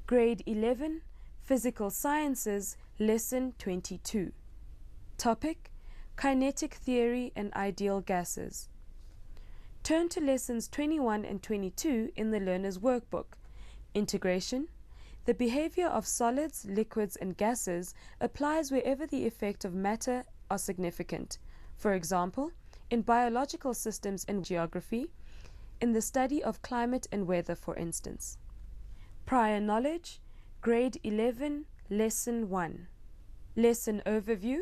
Grade 11, Physical Sciences, Lesson 22. Topic: Kinetic Theory and Ideal Gases. Turn to Lessons 21 and 22 in the Learner's Workbook. Integration. The behavior of solids, liquids, and gases applies wherever the effect of matter are significant. For example, in biological systems and geography, in the study of climate and weather, for instance. Prior knowledge, Grade 11, Lesson 1. Lesson Overview.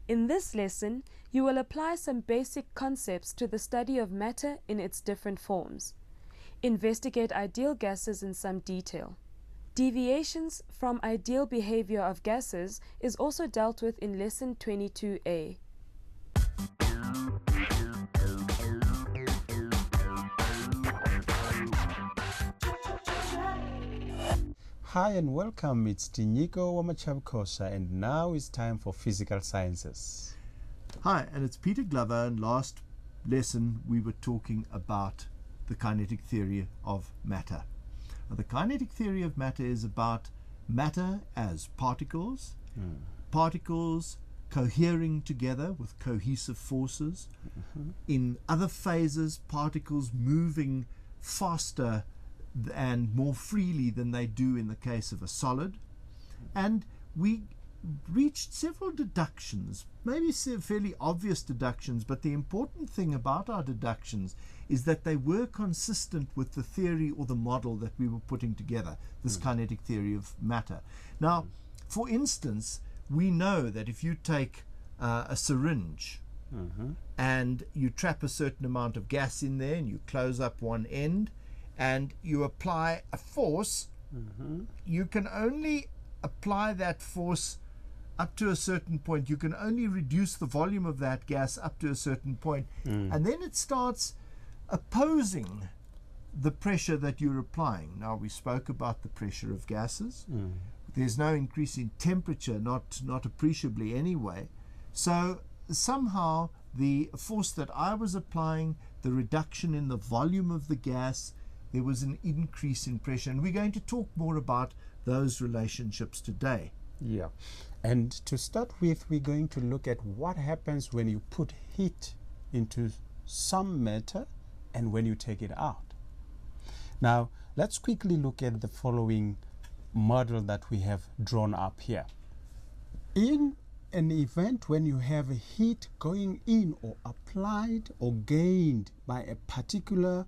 In this lesson, you will apply some basic concepts to the study of matter in its different forms. Investigate ideal gases in some detail. Deviations from ideal behavior of gases is also dealt with in Lesson 22A. Hi and welcome, it's Tinyiko Wamachabkosa, and now it's time for Physical Sciences. Hi, and it's Peter Glover, and last lesson we were talking about the kinetic theory of matter. Now, the kinetic theory of matter is about matter as particles, particles cohering together with cohesive forces. In other phases, particles moving faster and more freely than they do in the case of a solid. And we reached several deductions, maybe fairly obvious deductions, but the important thing about our deductions is that they were consistent with the theory or the model that we were putting together, this kinetic theory of matter. Now, for instance, we know that if you take a syringe and you trap a certain amount of gas in there and you close up one end, and you apply a force, you can only apply that force up to a certain point. You can only reduce the volume of that gas up to a certain point. And then it starts opposing the pressure that you're applying. Now, we spoke about the pressure of gases. There's no increase in temperature, not appreciably anyway. So somehow the force that I was applying, the reduction in the volume of the gas, there was an increase in pressure, and we're going to talk more about those relationships today. Yeah, and to start with, we're going to look at what happens when you put heat into some matter and when you take it out. Now, let's quickly look at the following model that we have drawn up here. In an event when you have heat going in or applied or gained by a particular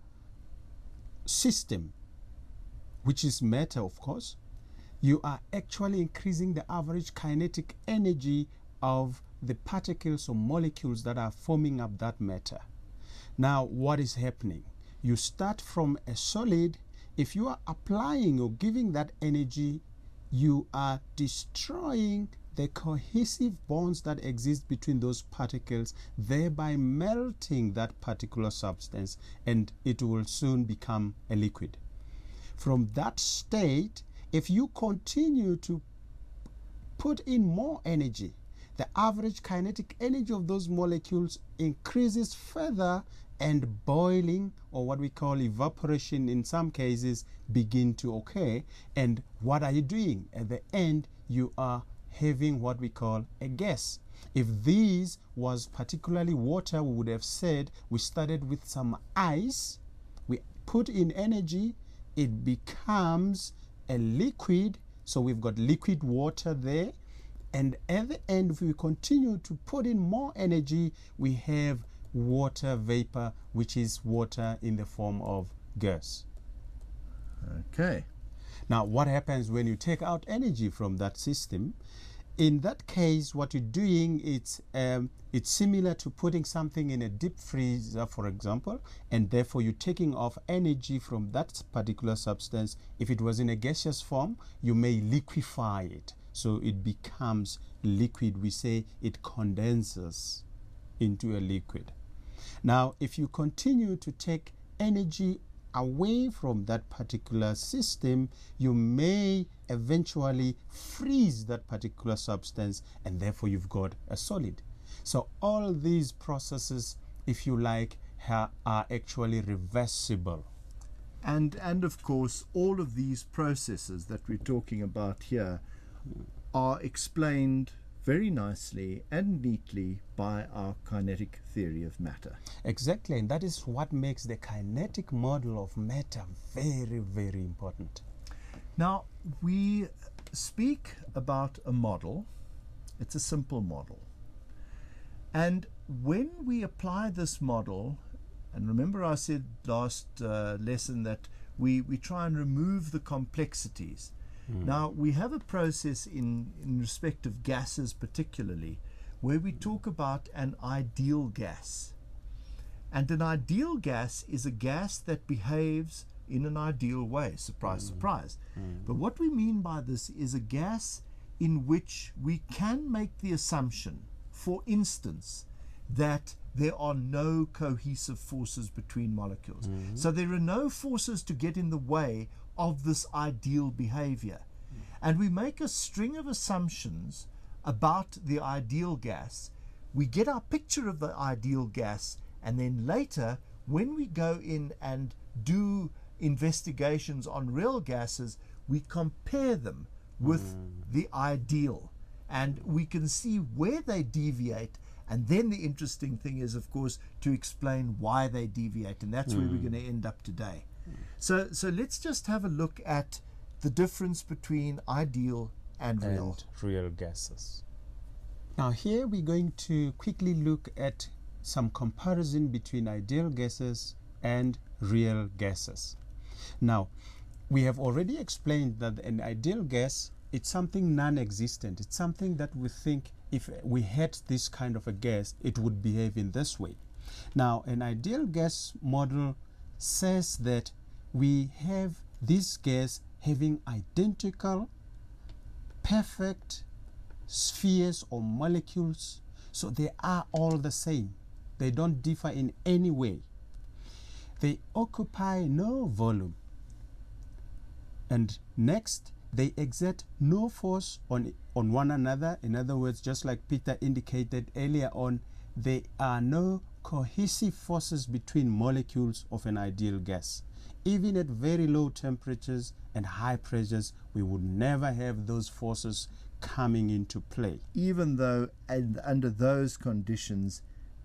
system, which is matter, of course, you are actually increasing the average kinetic energy of the particles or molecules that are forming up that matter. Now, what is happening? You start from a solid. If you are applying or giving that energy, you are destroying the cohesive bonds that exist between those particles, thereby melting that particular substance, and it will soon become a liquid. From that state, if you continue to put in more energy, the average kinetic energy of those molecules increases further, and boiling, or what we call evaporation in some cases, begin to occur. And what are you doing? At the end, you are having what we call a gas. If this was particularly water, we would have said we started with some ice, we put in energy, it becomes a liquid, so we've got liquid water there, and at the end, if we continue to put in more energy, we have water vapor, which is water in the form of gas. Okay. Now, what happens when you take out energy from that system? In that case, what you're doing, it's similar to putting something in a deep freezer, for example, and therefore you're taking off energy from that particular substance. If it was in a gaseous form, you may liquefy it, so it becomes liquid. We say it condenses into a liquid. Now, if you continue to take energy away from that particular system, you may eventually freeze that particular substance, and therefore you've got a solid. So all these processes, if you like, are actually reversible. And of course, all of these processes that we're talking about here are explained very nicely and neatly by our kinetic theory of matter. Exactly, and that is what makes the kinetic model of matter very, very important. Now, we speak about a model. It's a simple model. And when we apply this model, and remember I said last lesson that we try and remove the complexities. Now, we have a process in respect of gases particularly, where we talk about an ideal gas. And an ideal gas is a gas that behaves in an ideal way. Surprise, surprise. But what we mean by this is a gas in which we can make the assumption, for instance, that there are no cohesive forces between molecules. So there are no forces to get in the way of this ideal behavior. And we make a string of assumptions about the ideal gas. We get our picture of the ideal gas, and then later, when we go in and do investigations on real gases, we compare them with the ideal, and we can see where they deviate. And then the interesting thing is, of course, to explain why they deviate, and that's where we're going to end up today. So let's just have a look at the difference between ideal and real gases. Now here we're going to quickly look at some comparison between ideal gases and real gases. Now, we have already explained that an ideal gas, it's something non-existent. It's something that we think if we had this kind of a gas, it would behave in this way. Now, an ideal gas model says that we have this gas having identical, perfect spheres or molecules. So they are all the same. They don't differ in any way. They occupy no volume. And next, they exert no force on one another. In other words, just like Peter indicated earlier on, there are no cohesive forces between molecules of an ideal gas. Even at very low temperatures and high pressures, we would never have those forces coming into play. Even though under those conditions,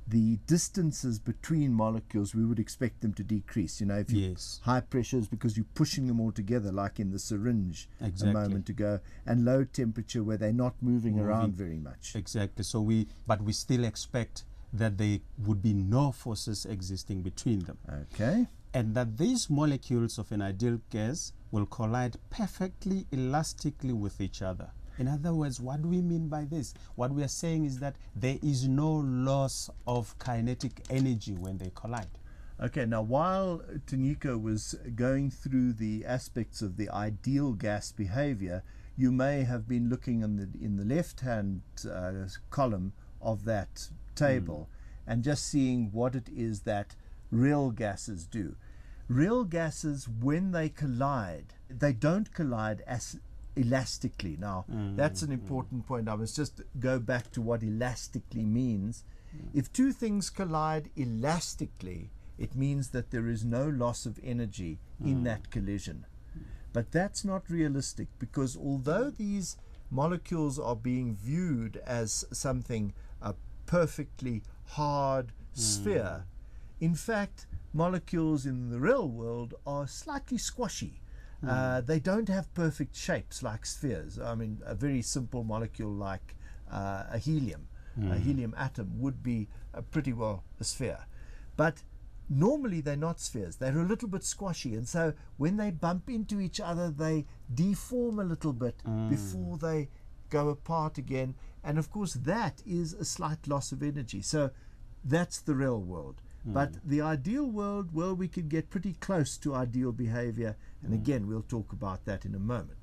the distances between molecules, we would expect them to decrease. You know, if you high pressures, because you're pushing them all together, like in the syringe a moment ago, and low temperature where they're not moving around very much. Exactly. So but we still expect that there would be no forces existing between them. Okay. And that these molecules of an ideal gas will collide perfectly elastically with each other. In other words, what do we mean by this? What we are saying is that there is no loss of kinetic energy when they collide. Okay, now while Tanika was going through the aspects of the ideal gas behavior, you may have been looking in the left-hand column of that table and just seeing what it is that real gases do. Real gases, when they collide, they don't collide as elastically. Now, that's an important point. I must just go back to what elastically means. If two things collide elastically, it means that there is no loss of energy in that collision. But that's not realistic, because although these molecules are being viewed as something, a perfectly hard sphere, in fact, molecules in the real world are slightly squashy. They don't have perfect shapes like spheres. I mean, a very simple molecule like a helium atom would be pretty well a sphere. But normally they're not spheres. They're a little bit squashy. And so when they bump into each other, they deform a little bit before they go apart again. And of course, that is a slight loss of energy. So that's the real world. But the ideal world, well, we can get pretty close to ideal behavior. And again, we'll talk about that in a moment.